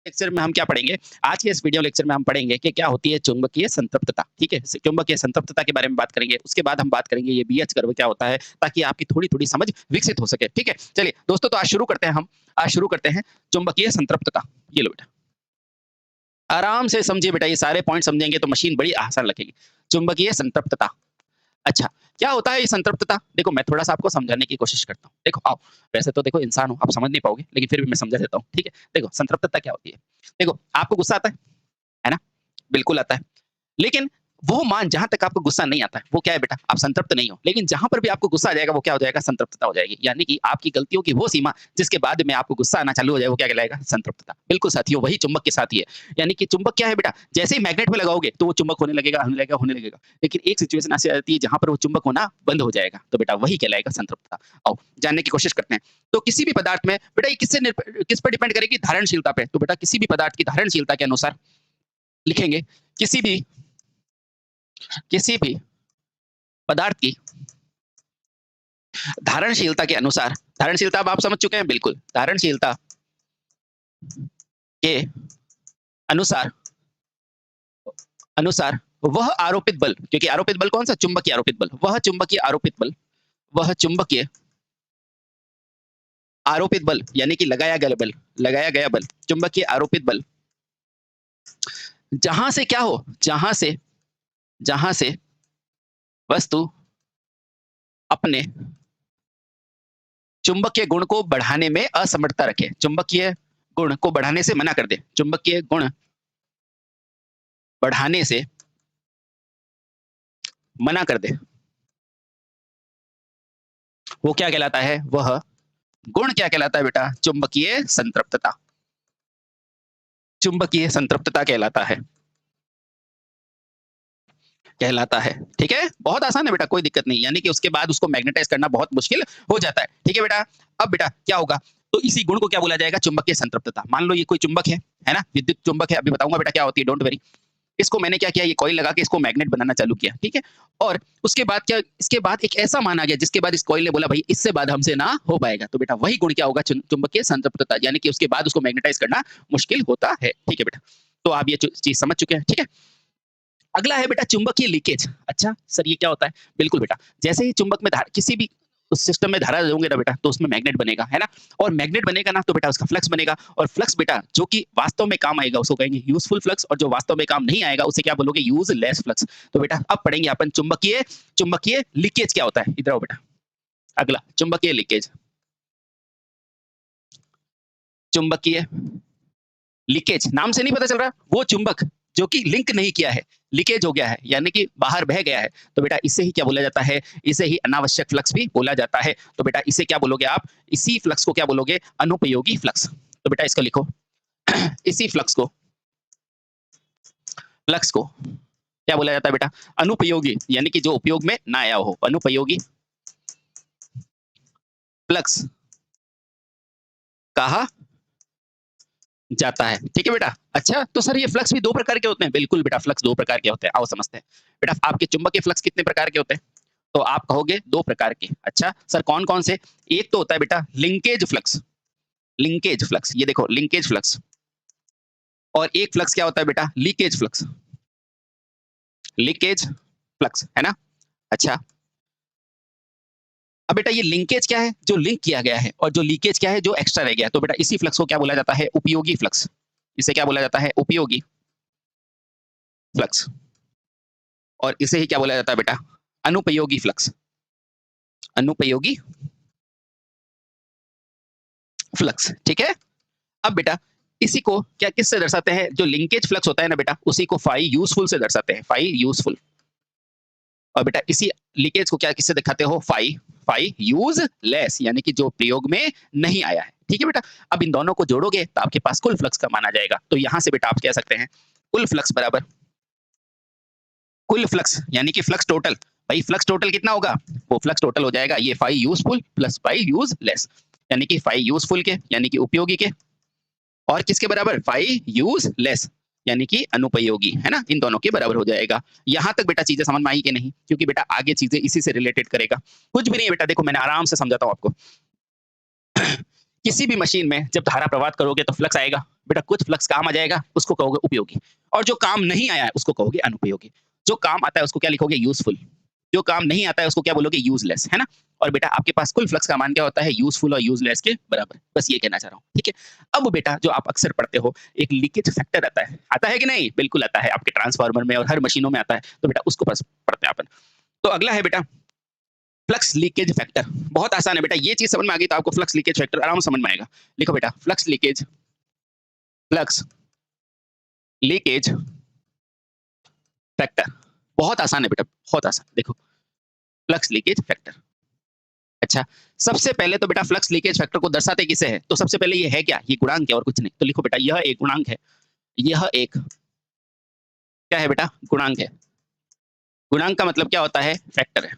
Lecture में हम क्या पढ़ेंगे? आज के इस वीडियो लेक्चर में हम पढ़ेंगे कि क्या होती है चुंबकीय संतृप्तता, ठीक है? चुंबकीय संतृप्तता के बारे में बात करेंगे। उसके बाद हम बात करेंगे ये बीएच कर्व क्या होता है, ताकि आपकी थोड़ी-थोड़ी समझ विकसित हो सके, ठीक है? चलिए दोस्तों, तो आज शुरू करते हैं हम। आज शुरू करते हैं चुंबकीय संतृप्तता। ये लो बेटा। आराम से समझिए बेटा, ये सारे पॉइंट समझेंगे तो मशीन बड़ी आसान लगेगी। चुंबकीय संतृप्तता। अच्छा, क्या होता है ये संतृप्तता? देखो, मैं थोड़ा-सा आपको समझाने की कोशिश करता हूँ। देखो आओ, वैसे तो देखो इंसान हो, आप समझ नहीं पाओगे, लेकिन फिर भी मैं समझा देता हूँ, ठीक है? देखो, संतृप्तता क्या होती है? देखो, आपको गुस्सा आता है ना? बिल्कुल आता है। लेकिन वो मान जहाँ तक आपको गुस्सा नहीं आता है, वो क्या है बेटा? आप संतृप्त नहीं हो। लेकिन जहाँ पर भी आपको गुस्सा आ जाएगा, वो क्या हो जाएगा? संतृप्तता हो जाएगी। यानी कि आपकी गलतियों की वो सीमा जिसके बाद में आपको गुस्सा आना चालू हो जाए, वो क्या कहलाएगा? संतृप्तता। बिल्कुल साथियों, वही चुंबक के साथ ही है। यानी कि चुंबक क्या है बेटा? जैसे ही मैग्नेट में लगाओगे, तो वो चुंबक होने लगेगा, होने लगेगा, होने लगेगा। लेकिन एक सिचुएशन ऐसी आ जाती है, जहाँ पर वो चुंबक होना बंद हो जाएगा। तो बेटा वही कहलाएगा संतृप्तता। आओ, जानने की कोशिश करते हैं। तो किसी भी पदार्थ में बेटा ये किस पर डिपेंड करेगी? धारणशीलता पे। तो बेटा किसी भी पदार्थ की धारणशीलता के अनुसार लिखेंगे, किसी भी पदार्थ की धारणशीलता के अनुसार, धारणशीलता अब आप समझ चुके हैं, बिल्कुल। धारणशीलता के अनुसार अनुसार वह आरोपित बल, क्योंकि आरोपित बल कौन सा? चुंबकीय आरोपित बल। वह चुंबकीय आरोपित बल, वह चुंबकीय आरोपित बल यानी कि लगाया गया बल, चुंबकीय आरोपित बल, जहां से क्या हो, जहां से वस्तु अपने चुंबकीय गुण को बढ़ाने में असमर्थता रखे, चुंबकीय गुण को बढ़ाने से मना कर दे, चुंबकीय गुण बढ़ाने से मना कर दे, वो क्या कहलाता है? वह गुण क्या कहलाता है बेटा? चुंबकीय संतृप्तता। चुंबकीय संतृप्तता कहलाता है, ठीक है? बहुत आसान है बेटा, कोई दिक्कत नहीं। यानी कि उसके बाद उसको मैग्नेटाइज करना बहुत मुश्किल हो जाता है, ठीक है बेटा? अब बेटा क्या होगा? तो इसी गुण को क्या बोला जाएगा? चुंबकीय संतृप्तता। मान लो ये कोई चुंबक है ना? विद्युत चुंबक है। अभी बताऊंगा बेटा क्या होती है, डोंट वरी। इसको मैंने क्या किया? ये कॉइल लगा के इसको मैग्नेट बनाना चालू किया, ठीक है? और उसके बाद क्या? इसके बाद एक ऐसा मान आ गया जिसके बाद इस कॉइल ने बोला भाई इससे बाद हमसे ना हो पाएगा। तो बेटा वही गुण क्या होगा? चुंबकीय संतृप्तता। यानी कि उसके बाद उसको मैग्नेटाइज करना मुश्किल होता है, ठीक है बेटा? तो आप ये चीज समझ चुके हैं, ठीक है? अगला है बेटा चुंबकीय लीकेज। अच्छा सर, ये क्या होता है? बिल्कुल बेटा, जैसे ही चुंबक में धारा, किसी भी उस सिस्टम में धारा दोगे ना बेटा, तो उसमें मैग्नेट बनेगा, है ना? और मैग्नेट बनेगा ना, तो बेटा उसका फ्लक्स बनेगा। और फ्लक्स बेटा जो कि वास्तव में काम आएगा उसको कहेंगे यूजफुल फ्लक्स, और जो वास्तव में काम नहीं आएगा उसे क्या बोलोगे? Useless flux. तो बेटा अब पढ़ेंगे अपन चुंबकीय लीकेज क्या होता है। इधर आओ बेटा। अगला चुंबकीय लीकेज। चुंबकीय लीकेज नाम से नहीं पता चल रहा? वो चुंबक जो कि लिंक नहीं किया है, लीकेज हो गया है, यानी कि बाहर बह गया है। तो बेटा इसे ही क्या बोला जाता है? इसे ही अनावश्यक फ्लक्स भी बोला जाता है। तो बेटा इसे क्या बोलोगे आप? इसी फ्लक्स को क्या बोलोगे? अनुपयोगी फ्लक्स। तो बेटा इसको लिखो इसी फ्लक्स को क्या बोला जाता है बेटा? अनुपयोगी, यानी कि जो उपयोग में ना आया हो, अनुपयोगी फ्लक्स कहा जाता है, ठीक है बेटा? अच्छा तो सर ये फ्लक्स भी दो प्रकार के होते हैं? बिल्कुल बेटा, फ्लक्स दो प्रकार के होते हैं। आओ समझते हैं बेटा। आपके चुंबकीय फ्लक्स कितने प्रकार के होते हैं? तो आप कहोगे दो प्रकार के। अच्छा सर कौन कौन से? एक तो होता है बेटा लिंकेज फ्लक्स, लिंकेज फ्लक्स, ये देखो लिंकेज फ्लक्स। और एक फ्लक्स क्या होता है बेटा? लीकेज फ्लक्स, लीकेज फ्लक्स, है ना? अच्छा अब बेटा ये लिंकेज क्या है? जो लिंक किया गया है। और जो लीकेज क्या है? जो एक्स्ट्रा रह गया। तो बेटा इसी फ्लक्स को क्या बोला जाता है? उपयोगी फ्लक्स। इसे क्या बोला जाता है? उपयोगी फ्लक्स। और इसे ही क्या बोला जाता है बेटा? अनुपयोगी फ्लक्स, अनुपयोगी फ्लक्स, ठीक है? अब बेटा इसी को क्या किससे दर्शाते हैं? जो लिंकेज फ्लक्स होता है ना बेटा, उसी को फाई यूजफुल से दर्शाते हैं, फाई यूजफुल। और बेटा इसी लीकेज को क्या किससे दिखाते हो? फाई यूजलेस, यानी कि जो प्रयोग में नहीं आया है, ठीक है बेटा? अब इन दोनों को जोड़ोगे तो आपके पास कुल फ्लक्स का मान आ जाएगा। तो यहां से बेटा आप कह सकते हैं कुल फ्लक्स बराबर कुल फ्लक्स, यानी कि फ्लक्स टोटल। भाई फ्लक्स टोटल कितना होगा? वो फ्लक्स टोटल हो जाएगा ये phi useful plus phi useless, यानी कि फाई यूजफुल के यानी कि उपयोगी के, और किसके बराबर? फाई यूजलेस यानी कि अनुपयोगी, है ना? इन दोनों के बराबर हो जाएगा। यहां तक बेटा चीजें समझ में आई कि नहीं? क्योंकि बेटा आगे चीजें इसी से रिलेटेड करेगा। कुछ भी नहीं है बेटा, देखो मैंने आराम से समझाता हूं आपको किसी भी मशीन में जब धारा प्रवाहित करोगे तो फ्लक्स आएगा। बेटा कुछ फ्लक्स काम आ जाएगा, उसको कहोगे उपयोगी, और जो काम नहीं आया है उसको कहोगे अनुपयोगी। जो काम आता है उसको क्या लिखोगे? यूज़फुल। जो काम नहीं आता है उसको क्या बोलोगे? यूज़लेस, है ना? और बेटा आपके पास कुल फ्लक्स का मान क्या होता है? यूज़फुल और यूज़लेस के बराबर। बस ये कहना चाह रहा हूँ, ठीक है? अब बेटा जो आप अक्सर पढ़ते हो, एक लीकेज फैक्टर आता है कि नहीं? बिल्कुल आता है, आपके ट्रांसफार्मर में और हर मशीनों में आता है। तो बेटा उसको बस पढ़ते हैं अपन। तो अगला है बेटा फ्लक्स लीकेज फैक्टर। बहुत आसान है बेटा, ये चीज़ समझ में आ गई तो आपको फ्लक्स लीकेज फैक्टर आराम से समझ में आएगा। लिखो बेटा फ्लक्स लीकेज फैक्टर। बहुत आसान है बेटा, बहुत आसान। देखो फ्लक्स लीकेज फैक्टर। अच्छा, सबसे पहले तो बेटा फ्लक्स लीकेज फैक्टर को दर्शाते किसे है? तो सबसे पहले ये है क्या? ये गुणांक है और कुछ नहीं। तो लिखो बेटा यह एक गुणांक है। यह एक क्या है बेटा? गुणांक है। गुणांक का मतलब क्या होता है? फैक्टर है।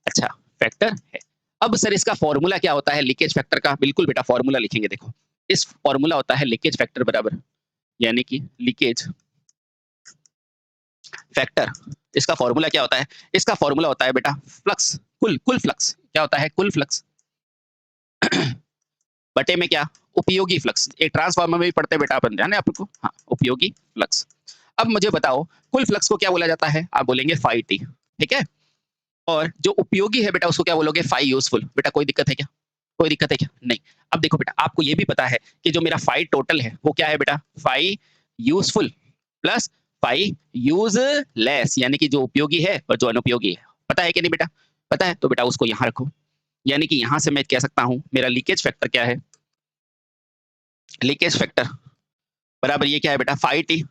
अच्छा, फैक्टर है। अब सर इसका फॉर्मूला क्या होता है लीकेज फैक्टर का? बिल्कुल बेटा फॉर्मूला लिखेंगे। देखो इस फॉर्मूला होता है लीकेज फैक्टर बराबर, यानी कि लीकेज फैक्टर। इसका फॉर्मूला क्या होता है? इसका फॉर्मूला होता है बेटा फ्लक्स, कुल फ्लक्स। क्या होता है? कुल फ्लक्स बटे में क्या? उपयोगी फ्लक्स। एक ट्रांसफार्मर में भी पढ़ते हैं बेटा अपन, ध्यान है आपको? हाँ, उपयोगी फ्लक्स। अब मुझे बताओ कुल फ्लक्स को क्या बोला जाता है? आप बोलेंगे फाई टी, ठीक है? और जो उपयोगी है बेटा उसको क्या बोलोगे? Phi useful. बेटा कोई दिक्कत है क्या? कोई दिक्कत है क्या? नहीं। अब देखो बेटा आपको ये भी पता है कि जो मेरा फाई टोटल है वो क्या है बेटा? Phi useful plus phi useless, यानी कि जो उपयोगी है और जो अनुपयोगी है। पता है कि नहीं बेटा? पता है, तो बेटा उसको यहाँ रखो। यानी कि यहाँ से मैं कह सकता हूँ मेरा लीकेज फैक्टर क्या है? लीकेज फैक्टर बराबर ये क्या है बेटा? फाई टी,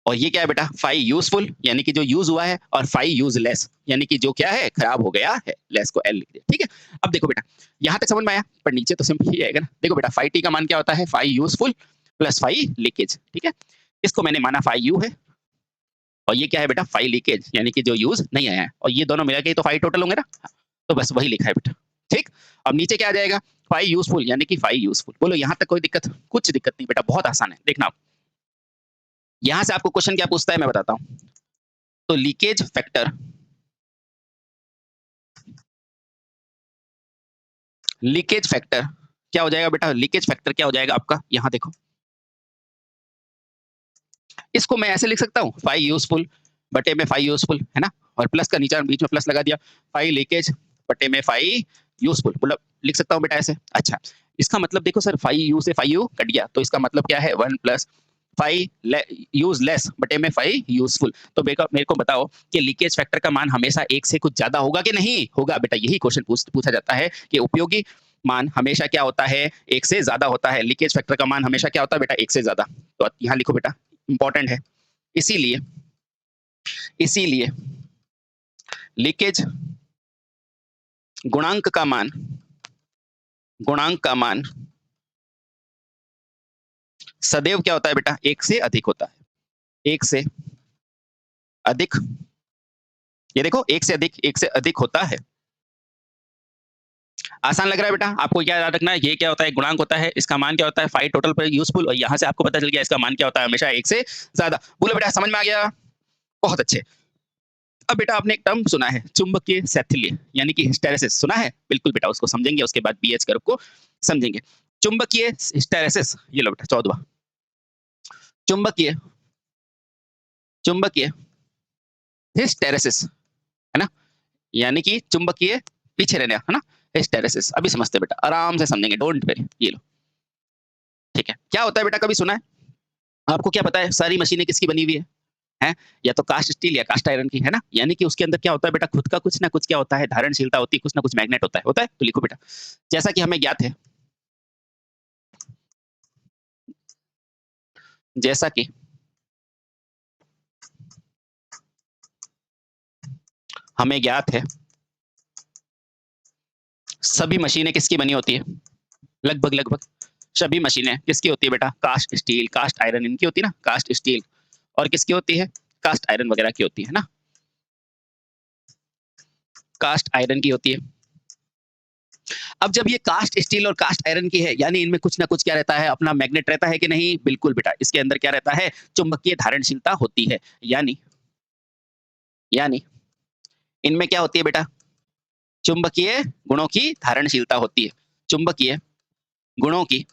और ये क्या है बेटा? फाई यूजफुल, यानी कि जो यूज हुआ है, और फाई यूजलेस, यानी कि जो क्या है? खराब हो गया है। लेस को एल लिख दिया, ठीक है? अब देखो बेटा यहाँ तक समझ में आया, पर नीचे तो सिंपल ही आएगा ना। देखो बेटा फाई टी का मान क्या होता है? Phi useful plus phi leakage, ठीक है? इसको मैंने माना फाई यू है, और ये क्या है बेटा? फाई लीकेज, यानी कि जो यूज नहीं आया है, और ये दोनों मिला के तो फाई टोटल होंगे ना। तो बस वही लिखा है बेटा, ठीक? अब नीचे क्या आ जाएगा? फाई यूजफुल, यानी कि फाई यूजफुल। बोलो यहाँ तक कोई दिक्कत? कुछ दिक्कत नहीं बेटा, बहुत आसान है। देखना आप यहाँ से आपको क्वेश्चन क्या पूछता है मैं बताता हूँ। तो लीकेज फैक्टर क्या हो जाएगा बेटा? लीकेज फैक्टर क्या हो जाएगा आपका? यहाँ देखो, इसको मैं ऐसे लिख सकता हूँ फाई यूजफुल बटे में फाई यूजफुल, है ना? और प्लस का नीचे बीच में प्लस लगा दिया, फाई लीकेज बटे में फाई यूजफुल, मतलब लिख सकता हूँ बेटा ऐसे। अच्छा, इसका मतलब देखो सर फाई यू से फाई यू कट गया, तो इसका मतलब क्या है? 1 प्लस फाई यूजलेस बटे में फाई यूजफुल। तो मेरे को बताओ कि लीकेज फैक्टर का मान हमेशा एक से कुछ ज्यादा होगा कि नहीं होगा? बेटा यही क्वेश्चन पूछा जाता है कि उपयोगी मान हमेशा क्या होता है? एक से ज्यादा होता है। लीकेज फैक्टर का मान हमेशा क्या होता है बेटा? एक से ज्यादा। तो यहाँ लिखो बेटा, इंपॉर्टेंट है। इसीलिए इसीलिए लीकेज गुणांक का मान गुणांक का मान सदैव क्या होता है बेटा? एक से अधिक होता है। एक से अधिक, ये देखो एक से अधिक होता है। आसान लग रहा है बेटा? आपको क्या याद रखना है? ये क्या होता है? गुणांक होता है, इसका मान क्या होता है? फाई टोटल पर यूजफुल, और यहाँ से आपको पता चल गया इसका मान क्या होता है? हमेशा एक से ज्यादा। बोलो बेटा समझ में आ गया? बहुत अच्छे। अब बेटा आपने एक टर्म सुना है चुंबकीय शैथिल्य, यानी कि हिस्टैरिसीस, सुना है? बिल्कुल बेटा उसको समझेंगे, उसके बाद बीएच कर्व को समझेंगे। चुंबकीय हिस्टैरिसीस, ये लो बेटा 14वां। चुंबकीय चुंबकीय हिस्टैरिसीस, है ना? यानी कि चुंबकीय पीछे रहना, है ना? हिस्टैरिसीस अभी समझते बेटा, आराम से समझेंगे, डोंट वेरी। ये लो, ठीक है? क्या होता है बेटा? कभी सुना है? आपको क्या पता है सारी मशीनें किसकी बनी हुई है? हैं? या तो कास्ट स्टील या कास्ट आयरन की, है ना? यानी कि उसके अंदर क्या होता है बेटा? खुद का कुछ ना कुछ क्या होता है? धारणशीलता होती है, कुछ ना कुछ मैग्नेट होता है? तो लिखो बेटा, जैसा कि हमें ज्ञात है, जैसा कि हमें ज्ञात है, सभी मशीनें किसकी बनी होती है? लगभग सभी मशीनें किसकी होती है बेटा? कास्ट स्टील, कास्ट आयरन, इनकी होती है ना? कास्ट स्टील, और किसकी होती है? कास्ट आयरन वगैरह की होती है ना? कास्ट आयरन की होती है। अब जब ये कास्ट स्टील और कास्ट आयरन की है, यानी इनमें कुछ ना कुछ क्या रहता है? अपना मैग्नेट रहता है कि नहीं? बिल्कुल बेटा, इसके अंदर क्या रहता है? चुंबकीय धारणशीलता होती है। यानी इनमें क्या होती है बेटा? चुंबकीय गुणों की धारणशीलता होती है। चुंबकीय गुणों की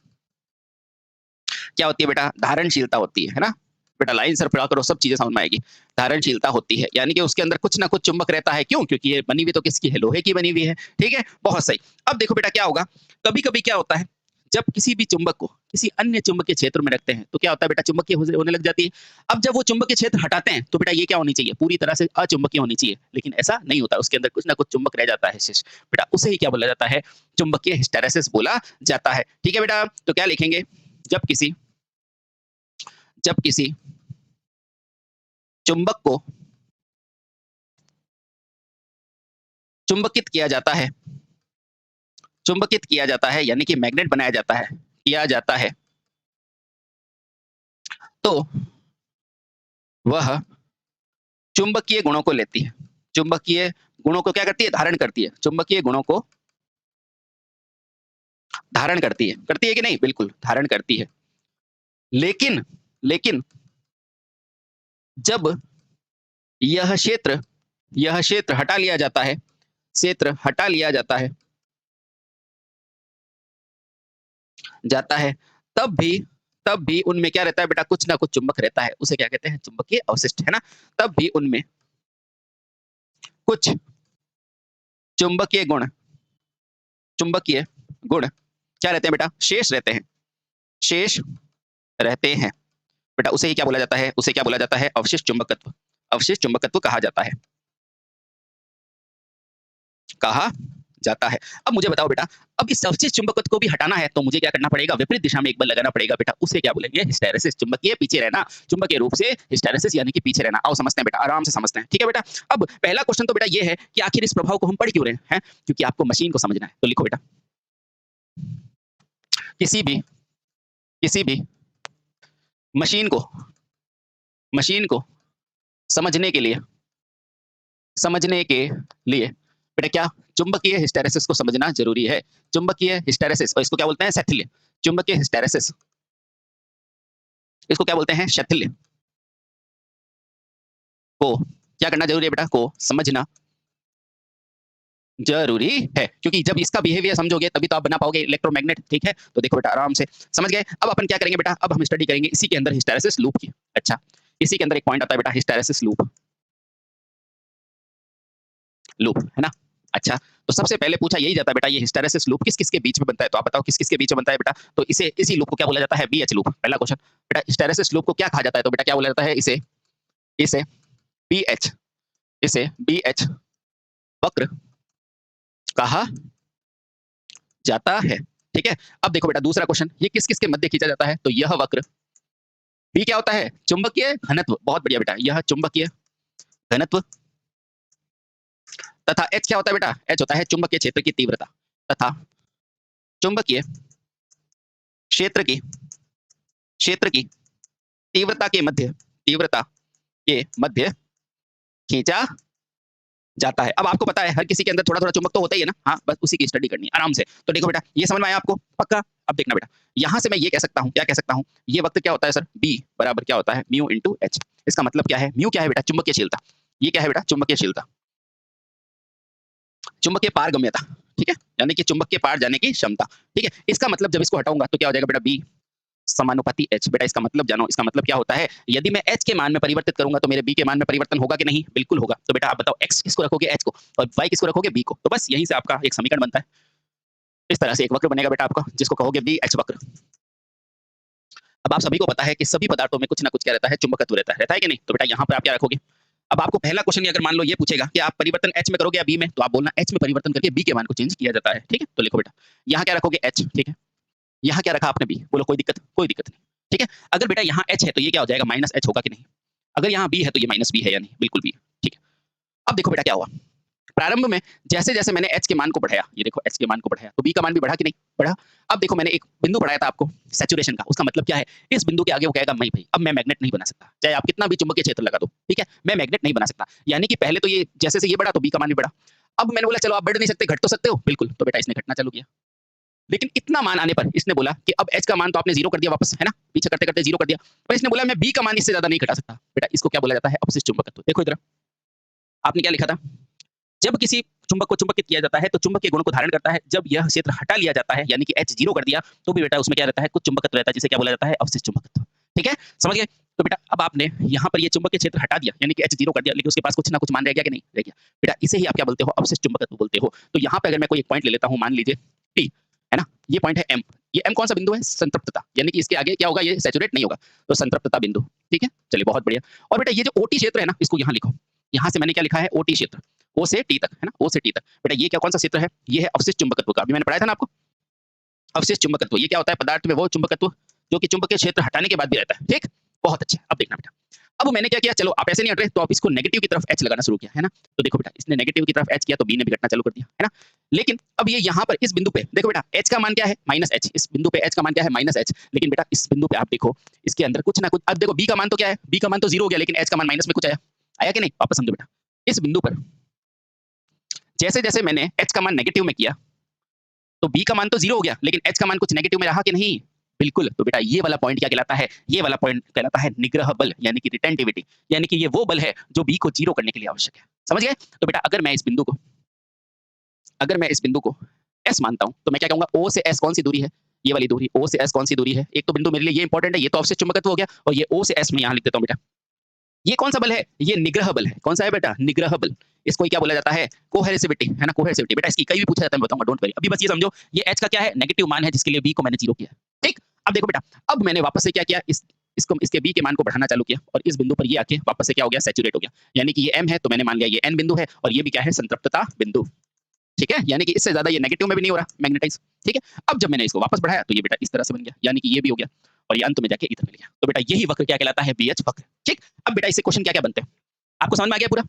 क्या होती है बेटा? धारणशीलता होती है ना? बेटा लाइन सर पढ़ा करो, सब चीजें समझ में आएगी। धारणशीलता होती है, यानी कि उसके अंदर कुछ ना कुछ चुंबक रहता है। क्यों? क्योंकि ये बनी हुई तो किसकी है? लोहे की बनी हुई है। ठीक है? बहुत सही। अब देखो बेटा क्या होगा, कभी-कभी क्या होता है, जब किसी भी चुंबक को किसी अन्य चुंबकीय क्षेत्र में रखते हैं, तो क्या होता है बेटा? चुंबकीय होने लग जाती है। अब जब वो चुंबकीय क्षेत्र हटाते हैं, तो बेटा ये क्या होनी चाहिए? पूरी तरह से अचुंबकीय होनी चाहिए, लेकिन ऐसा नहीं होता। उसके अंदर कुछ ना कुछ चुंबक रह जाता है शेष। बेटा उसे ही क्या बोला जाता है? चुंबकीय हिस्टैरिसीस बोला जाता है। ठीक है बेटा? तो क्या लिखेंगे? जब किसी जब किसी चुंबक को चुंबकित किया जाता है, चुंबकित किया जाता है यानी कि मैग्नेट बनाया जाता है, किया जाता है, तो वह चुंबकीय गुणों को लेती है। चुंबकीय गुणों को क्या करती है? धारण करती है। चुंबकीय गुणों को धारण करती है कि नहीं? बिल्कुल धारण करती है। लेकिन लेकिन जब यह क्षेत्र हटा लिया जाता है, क्षेत्र हटा लिया जाता है, तब भी उनमें क्या रहता है बेटा? कुछ ना कुछ चुंबक रहता है। उसे क्या कहते हैं? चुंबकीय अवशिष्ट, है ना? तब भी उनमें कुछ चुंबकीय गुण चुंबकीय गुण क्या रहते हैं बेटा? शेष रहते हैं। शेष रहते हैं। बेटा उसे ही क्या बोला जाता है? उसे क्या बोला जाता है? अवशिष्ट चुंबकत्व। अवशिष्ट चुंबकत्व कहा जाता है। कहा जाता है। अब मुझे बताओ बेटा, अब इस अवशिष्ट चुंबकत्व को भी हटाना है, तो मुझे क्या करना पड़ेगा? विपरीत दिशा में एक बल लगाना पड़ेगा बेटा। उसे क्या बोलेंगे? हिस्टैरिसीस। चुंबकीय पीछे रहना, चुंबकीय रूप से हिस्टैरिसीस यानी कि पीछे रहना। आओ समझते हैं बेटा, आराम से समझते हैं। ठीक है बेटा? अब पहला क्वेश्चन तो बेटा ये है कि आखिर इस प्रभाव को हम पढ़ क्यों रहे हैं? क्योंकि आपको मशीन को समझना है। तो लिखो बेटा, किसी भी किसी भी मशीन को मशीन को समझने के लिए बेटा क्या? चुंबकीय हिस्टैरिसीस को समझना जरूरी है। चुंबकीय हिस्टैरिसीस, और इसको क्या बोलते हैं? शैथिल्य। चुंबकीय हिस्टैरिसीस, इसको क्या बोलते हैं? शैथिल्य को क्या करना जरूरी है बेटा? को समझना जरूरी है, क्योंकि जब इसका बिहेवियर समझोगे तभी तो आप बना पाओगे इलेक्ट्रोमैग्नेट। ठीक है? तो देखो बेटा आराम से समझ गए। अब अपन क्या करेंगे बेटा? अब हम स्टडी करेंगे इसी के अंदर हिस्टैरिसीस लूप की। अच्छा, इसी के अंदर एक पॉइंट आता है बेटा, हिस्टैरिसीस लूप। लूप है ना? अच्छा, तो सबसे पहले पूछा यही जाता है बेटा, ये हिस्टैरिसीस लूप किस-किस के बीच में बनता है? तो आप बताओ किस-किस के बीच में बनता है बेटा? तो इसी लूप को क्या बोला जाता है? BH loop. पहला क्वेश्चन बेटा, हिस्टैरिसीस लूप को क्या कहा जाता है? तो बेटा क्या बोला जाता है? इसे इसे बीएच वक्र कहा जाता है। ठीक है? अब देखो बेटा दूसरा क्वेश्चन, ये किस-किस के मध्य खींचा जाता है? तो यह वक्र बी क्या होता है? चुंबकीय घनत्व। बहुत बढ़िया बेटा, यह चुंबकीय घनत्व तथा एच क्या होता है बेटा? एच होता है चुंबकीय क्षेत्र की तीव्रता तथा चुंबकीय क्षेत्र की तीव्रता के मध्य खींचा जाता है। अब आपको पता है हर किसी के अंदर थोड़ा-थोड़ा चुंबक तो होता ही है ना? हाँ, बस उसी की स्टडी करनी है आराम से। तो देखो बेटा, ये समझ में आया आपको? पक्का? अब देखना बेटा, यहाँ से मैं ये कह सकता हूँ, क्या कह सकता हूँ? ये वक्र क्या होता है सर? B बराबर क्या होता है? Mu into H। इसका मतलब क्या है? म्यू क्या है बेटा? चुंबकीयशीलता। ये क्या है बेटा? चुंबकीयशीलता। चुंबकीय पारगम्यता। ठीक है? यानी कि चुंबक के पार जाने की क्षमता। ठीक है? इसका मतलब जब इसको हटाऊँगा तो क्या हो जाएगा बेटा? B समानुपाती H। बेटा इसका मतलब जानो, इसका मतलब क्या होता है? यदि मैं H के मान में परिवर्तित करूँगा तो मेरे B के मान में परिवर्तन होगा कि नहीं? बिल्कुल होगा। तो बेटा आप बताओ X किसको रखोगे? H को, और Y किसको रखोगे? B को। तो बस यहीं से आपका एक समीकरण बनता है। इस तरह से एक वक्र बनेगा बेटा आपका, जिसको कहोगे BH वक्र। अब आप सभी को पता है कि सभी पदार्थों में कुछ ना कुछ क्या रहता है? चुंबकत्व रहता है कि नहीं? तो बेटा यहाँ पर आप क्या रखोगे? अब आपको पहला क्वेश्चन अगर मान लो ये पूछेगा कि आप परिवर्तन H में करोगे या B में, तो आप बोलना H में परिवर्तन करके B के मान को चेंज किया जाता है। ठीक है? तो लिखो बेटा, यहाँ क्या रखोगे? H। ठीक है? यहाँ क्या रखा आपने? B। बोलो कोई दिक्कत? कोई दिक्कत नहीं। ठीक है? अगर बेटा यहाँ H है तो ये क्या हो जाएगा? माइनस H होगा कि नहीं? अगर यहाँ B है तो ये माइनस B है या नहीं? बिल्कुल B है। ठीक है? अब देखो बेटा क्या हुआ? प्रारंभ में जैसे-जैसे मैंने H के मान को बढ़ाया, ये देखो H के मान को बढ़ाया, तो B का मान भी बढ़ा कि नहीं? बढ़ा। अब देखो मैंने एक बिंदु बढ़ाया था आपको सैचुरेशन का, उसका मतलब क्या है? इस बिंदु के आगे वो कहेगा नहीं भई, अब मैं मैग्नेट नहीं बना सकता। चाहे आप कितना भी चुंबकीय क्षेत्र लगा दो, ठीक है? मैं मैग्नेट नहीं बना सकता। यानी कि पहले तो ये जैसे से ये बढ़ा तो B का मान भी बढ़ा। अब मैंने बोला चलो आप बढ़ नहीं सकते, घट तो सकते हो? बिल्कुल, तो बेटा इसने घटना चालू किया। लेकिन इतना मान आने पर इसने बोला कि अब H का मान तो आपने 0 कर दिया वापस, है ना? पीछे करते-करते 0 कर दिया। पर इसने बोला मैं B का मान इससे ज़्यादा नहीं घटा सकता। बेटा इसको क्या बोला जाता है? अपशिष्ट चुंबकत्व। देखो इधर, आपने क्या लिखा था? जब किसी चुंबक को चुंबकित किया जाता है तो चुंबकीय गुण को धारण करता है। जब यह क्षेत्र हटा लिया जाता है यानी कि H 0 कर दिया तो भी बेटा उसमें क्या रहता है, कुछ चुंबकत्व रहता है जिसे क्या बोला जाता है, अवशिष्ट चुंबकत्व। ठीक है, समझ गए? तो बेटा अब आपने यहाँ पर ये चुंबकीय क्षेत्र हटा दिया यानी कि H 0 कर दिया, लेकिन उसके पास कुछ ना कुछ मान रह गया कि नहीं रह गया। बेटा इसे ही आप क्या बोलते हो, अवशिष्ट चुंबकत्व बोलते हो। तो यहाँ पे अगर मैं कोई एक पॉइंट ले लेता हूँ, मान लीजिए T, है ना? ये पॉइंट है M। ये M कौन सा बिंदु है, संतृप्तता, यानी कि इसके आगे क्या होगा, ये सैचुरेट नहीं होगा, तो संतृप्तता बिंदु। ठीक है, चलिए बहुत बढ़िया। और बेटा ये जो OT क्षेत्र है ना, इसको यहाँ लिखो। यहाँ से मैंने क्या लिखा है, OT क्षेत्र, O से T तक, है ना, O से T तक। बेटा ये क्या कौन सा क्षेत्र है, ये है अवशिष्ट चुंबकत्व का। अभी मैंने पढ़ाया था ना आपको, अवशिष्ट चुंबकत्व। ये क्या होता है, पदार्थ में वो चुंबकत्व जो कि चुंबकीय क्षेत्र हटाने के बाद भी रहता है। ठीक, बहुत अच्छे। अब देखना बेटा, अब मैंने क्या किया, चलो आप ऐसे नहीं हट रहे तो आप इसको नेगेटिव की तरफ H लगाना शुरू किया, है ना? तो देखो बेटा, इसने नेगेटिव की तरफ H किया तो B ने भी घटना चालू कर दिया, है ना? लेकिन अब ये यहाँ पर इस बिंदु पे देखो बेटा, H का मान क्या है, -H। इस बिंदु पे H का मान क्या है, -H। लेकिन बेटा इस बिंदु पे आप देखो, इसके अंदर कुछ ना कुछ, अब देखो B का मान तो क्या है, B का मान तो 0 हो गया, लेकिन H का मान माइनस में कुछ आया, आया कि नहीं? वापस समझो बेटा, इस बिंदु पर जैसे जैसे मैंने H का मान नेगेटिव में किया तो B का मान तो 0 हो गया, लेकिन H का मान कुछ नेगेटिव में रहा कि नहीं? बिल्कुल। तो बेटा ये वाला पॉइंट क्या कहलाता है, ये वाला पॉइंट कहलाता है निग्रह बल, यानी कि रिटेंटिविटी, यानी कि ये वो बल है जो B को 0 करने के लिए आवश्यक है। समझ गए? तो बेटा अगर मैं इस बिंदु को S मानता हूं तो मैं क्या कहूंगा, O से S कौन सी दूरी है, ये वाली दूरी। O से S कौन सी दूरी है, एक तो बिंदु मेरे लिए ये इंपॉर्टेंट है, ये तो अवशिष्ट चुंबकत्व हो गया, और ये O से S में यहां लिख देता हूं बेटा। ये कौन सा बल है, ये निग्रह बल है। कौन सा है बेटा, निग्रह बल। इसको क्या बोला जाता है, कोहेरेसिविटी, है ना, कोहेरेसिविटी। बेटा इसकी कई भी पूछा जाता है, मैं बताऊंगा, डोंट वरी। अभी बस ये समझो, ये H का क्या है, नेगेटिव मान है, जिसके लिए B को मैंने 0 किया। ठीक, अब देखो बेटा, अब मैंने वापस से क्या किया, इसको इसके B के मान को बढ़ाना चालू किया, और इस बिंदु पर ये आके वापस से क्या हो गया, सैचुरेट हो गया। यानी कि ये M है तो मैंने मान लिया ये N बिंदु है, और ये भी क्या है, संतृप्तता बिंदु। ठीक है, यानी कि इससे ज्यादा ये नेगेटिव में भी नहीं हो रहा, मैग्नेटाइज। ठीक है, अब जब मैंने इसको वापस बढ़ाया तो ये बेटा इस तरह से बन गया, यानी कि ये भी हो गया, और ये अंत में जाके इधर मिल गया। तो बेटा यही वक्र क्या कहलाता है, BH वक्र। ठीक, अब बेटा इससे क्वेश्चन क्या क्या बनते हैं, आपको समझ में आ गया पूरा?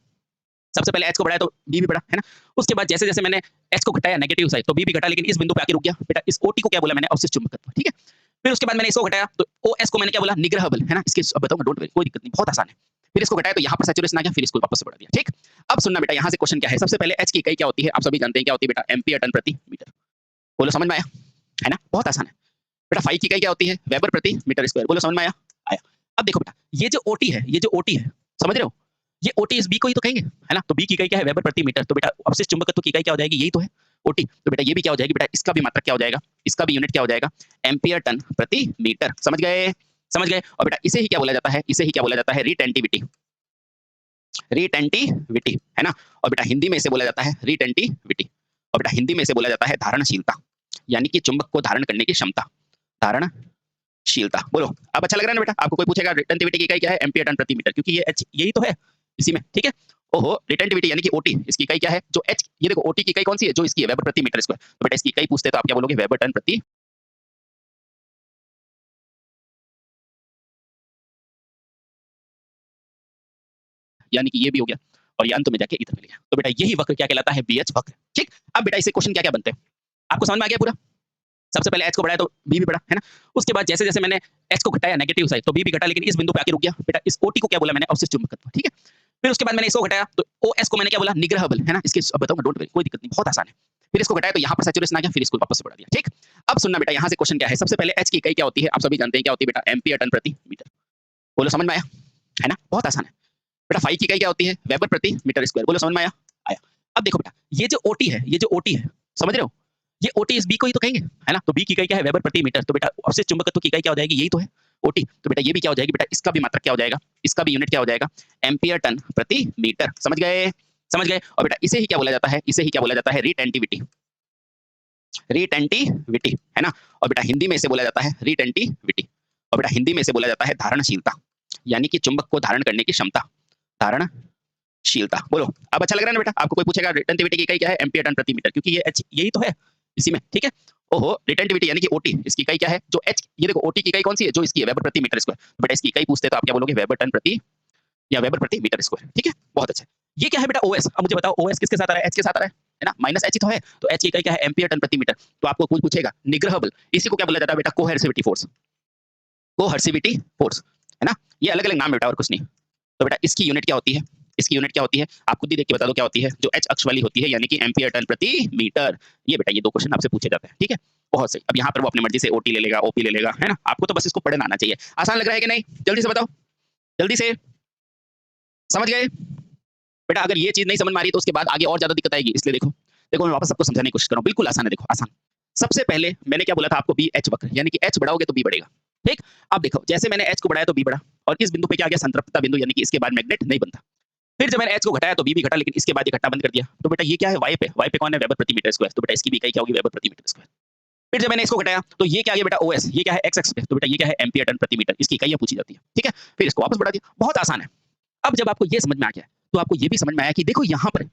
सबसे पहले H को बढ़ाया तो B भी बढ़ा, है ना? उसके बाद जैसे जैसे मैंने H को घटाया नेगेटिव साइड तो B भी घटा, लेकिन इस बिंदु पे आके रुक गया। बेटा इस OT को क्या बोला मैंने, अवशिष्ट चुंबकत्व। ठीक है, फिर उसके बाद मैंने इसको घटाया तो OS को मैंने क्या बोला, निग्रह बल, है ना? इसके अब बताऊंगा, डोंट वरी, कोई दिक्कत नहीं, बहुत आसान है। फिर इसको घटाया तो यहाँ पर सैचुरेशन आ गया, फिर इसको वापस से बढ़ा दिया। ठीक, अब सुनना बेटा, यहाँ से क्वेश्चन क्या है, सबसे पहले H की इकाई क्या होती है, आप सभी जानते हैं क्या होती है बेटा, एम्पियर टन प्रति मीटर। बोलो समझ में आया, है ना? बहुत आसान है बेटा। फाई की इकाई क्या होती है, वेबर प्रति मीटर स्क्वायर। बोलो समझ में आया, आया। अब देखो बेटा, ये जो OT है, ये जो OT है, समझ रहे हो, ये OT इस B को ही तो कहेंगे, है ना? तो B की इकाई क्या है, वेबर प्रति मीटर। तो बेटा अवशिष्ट चुंबकत्व की इकाई क्या हो जाएगी, यही तो है OT। तो बेटा ये भी क्या हो जाएगी बेटा, इसका भी मात्रक क्या हो जाएगा, इसका भी यूनिट क्या हो जाएगा, एम्पियर टन प्रति मीटर। समझ गए, समझ गए? और बेटा इसे ही क्या बोला जाता है, इसे ही क्या बोला जाता है, रिटेंटिविटी, रिटेंटिविटी, है ना? और बेटा हिंदी में इसे बोला जाता है रिटेंटिविटी, और बेटा हिंदी में इसे बोला जाता है धारणशीलता, यानी कि चुंबक को धारण करने की क्षमता, धारणशीलता। बोलो अब अच्छा लग रहा है ना बेटा? आपको कोई पूछेगा रिटेंटिविटी की इकाई क्या है, एम्पियर टन प्रति मीटर, क्योंकि ये H यही तो है इसी में। ठीक है, ओहो, रिटेंटिविटी यानी कि OT, इसकी इकाई क्या है, जो H, ये देखो OT की इकाई कौन सी है, जो इसकी है, वेबर प्रति मीटर स्क्वायर। तो बेटा इसकी इकाई पूछते तो आप क्या बोलोगे, वेबर टन प्रति, यानी कि ये भी हो गया, और ये अंत में जाके इधर मिल गया। तो बेटा यही वक्र क्या कहलाता है, BH वक्र। ठीक, अब बेटा इससे क्वेश्चन क्या क्या बनते हैं, आपको समझ में आ गया पूरा? सबसे पहले H को बढ़ाया तो B भी बढ़ा, है ना? उसके बाद जैसे जैसे मैंने H को घटाया नेगेटिव साइड तो B भी घटा, लेकिन इस बिंदु पे आके रुक गया। बेटा इस OT को क्या बोला मैंने, अवशिष्ट चुंबकत्व। ठीक है, फिर उसके बाद मैंने इसको घटाया तो OS को मैंने क्या बोला, निग्रह बल, है ना? इसके अब बताऊंगा, डोंट वरी, कोई दिक्कत नहीं, बहुत आसान है। फिर इसको घटाया तो यहाँ पर सैचुरेशन आ गया, फिर इसको वापस से बढ़ा दिया। ठीक, अब सुनना बेटा, यहाँ से क्वेश्चन क्या है, सबसे पहले H की इकाई क्या होती है, आप सभी जानते हैं क्या होती है बेटा, एम्पियर टन प्रति मीटर। बोलो समझ में आया, है ना? बहुत आसान है बेटा। फाई की इकाई क्या होती है, वेबर प्रति मीटर स्क्वायर। बोलो समझ में आया, आया। अब देखो बेटा, ये जो OT है, ये जो OT है, समझ रहे हो, ये OT इस B को ही तो कहेंगे, है ना? तो B की इकाई क्या है, वेबर प्रति मीटर। तो बेटा अवशिष्ट चुंबकत्व की इकाई क्या हो जाएगी, यही तो है OT। तो बेटा ये भी क्या हो जाएगी बेटा, इसका भी मात्रक क्या हो जाएगा, इसका भी यूनिट क्या हो जाएगा, एम्पियर टन प्रति मीटर। समझ गए, समझ गए? और बेटा इसे ही क्या बोला जाता है, इसे ही क्या बोला जाता है, रिटेंटिविटी, रिटेंटिविटी, है ना? और बेटा हिंदी में इसे बोला जाता है रिटेंटिविटी, और बेटा हिंदी में इसे बोला जाता है धारणशीलता, यानी कि चुंबक को धारण करने की क्षमता, धारणशीलता। बोलो अब अच्छा लग रहा है ना बेटा? आपको कोई पूछेगा रिटेंटिविटी की इकाई क्या है, एम्पियर टन प्रति मीटर, क्योंकि ये H यही तो है इसी में। ठीक है, ओहो, रिटेंटिविटी यानी कि OT, इसकी इकाई क्या है, जो H, ये देखो OT की इकाई कौन सी है, जो इसकी है, वेबर प्रति मीटर स्क्वायर। तो बेटा इसकी इकाई पूछते तो आप क्या बोलोगे, वेबर टन प्रति या वेबर प्रति मीटर स्क्वायर। ठीक है, बहुत अच्छा। ये क्या है बेटा, OS। अब मुझे बताओ OS किसके साथ आ रहा है, H के साथ आ रहा है ना? माइनस H ही तो है, तो H की इकाई क्या है, एम्पियर टन प्रति मीटर। तो आपको कोई पूछेगा निग्रह बल, इसी को क्या बोला जाता है बेटा, कोहेरेसिविटी फोर्स, कोहर्सिविटी फोर्स, है ना? ये अलग अलग नाम बेटा, और कुछ नहीं। तो बेटा इसकी यूनिट क्या होती है, इसकी यूनिट क्या होती है, आप खुद ही देख के बता दो क्या होती है, जो H अक्ष वाली होती है, यानी कि एम्पियर टन प्रति मीटर। ये बेटा ये दो क्वेश्चन आपसे पूछे जाते हैं। ठीक है, बहुत सही। अब यहाँ पर वो अपनी मर्जी से OT ले लेगा, OP ले लेगा, है ना? आपको तो बस इसको पढ़ना आना चाहिए। आसान लग रहा है कि नहीं? जल्दी से बताओ, जल्दी से, समझ गए? बेटा अगर ये चीज़ नहीं समझ में आ रही तो उसके बाद आगे और ज़्यादा दिक्कत आएगी, इसलिए देखो। देखो मैं वापस आपको समझाने की कोशिश कर रहा हूँ, बिल्कुल आसान है देखो, आसान। सबसे पहले मैंने क्या बोला था आपको BH वक्र, यानी कि H बढ़ाओगे तो B बढ़ेगा, ठीक? अब देखो जैसे मैंने H को बढ़ाया तो B बढ़ा और इस बिंदु पे क्या आ गया संतृप्तता बिंदु, यानी कि इसके बाद मैग्नेट नहीं बनता। फिर जब मैंने H को घटाया तो B भी घटा, लेकिन इसके बाद ये घटना बंद कर दिया। तो बेटा ये क्या है Y पे कौन है वेबर प्रति मीटर स्क्वायर, तो बेटा इसकी भी इकाई क्या होगी वेबर प्रति मीटर स्क्वायर। फिर जब मैंने इसको घटाया तो ये क्या आ गया बेटा OS, ये क्या है X एक्स पे, तो बेटा ये क्या है एम्पीयर टन प्रति मीटर, इसकी इकाइयां पूछी जाती है, ठीक है? फिर इसको वापस बढ़ा दिया, बहुत आसान है। अब जब आपको ये समझ में आ गया तो आपको ये भी समझ में आया कि देखो यहाँ पर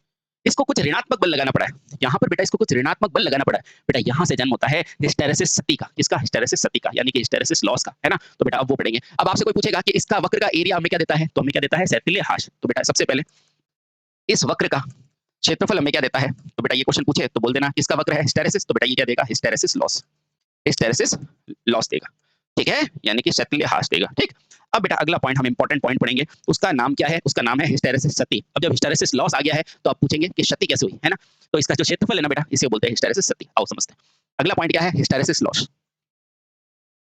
इसको कुछ ऋणात्मक बल लगाना पड़ा है, यहाँ पर बेटा इसको कुछ ऋणात्मक बल लगाना पड़ा है। बेटा यहाँ से जन्म होता है हिस्टैरिसीस सती का, किसका? हिस्टैरिसीस सती का, यानी कि हिस्टैरिसीस लॉस का, है ना? तो बेटा अब वो पढ़ेंगे। अब आपसे कोई पूछेगा कि इसका वक्र का एरिया हमें क्या देता है, तो हमें क्या देता है सैतिल्य हाश। तो बेटा सबसे पहले इस वक्र का क्षेत्रफल हमें क्या देता है, तो बेटा ये क्वेश्चन पूछे तो बोल देना किसका वक्र है हिस्टैरिसीस, तो बेटा ये क्या देगा हिस्टैरिसीस लॉस, हिस्टैरिसीस लॉस देगा, ठीक है? यानी कि सैतिल्य हाश देगा, ठीक? अब बेटा अगला पॉइंट हम इंपॉर्टेंट पॉइंट पढ़ेंगे, उसका नाम क्या है? उसका नाम है हिस्टैरिसीस सती। अब जब हिस्टैरिसीस लॉस आ गया है तो आप पूछेंगे कि क्षति कैसे हुई, है ना? तो इसका जो क्षेत्रफल है ना बेटा इसे बोलते हैं हिस्टैरिसीस सती। आओ समझते हैं। अगला पॉइंट क्या है? Hysteresis loss.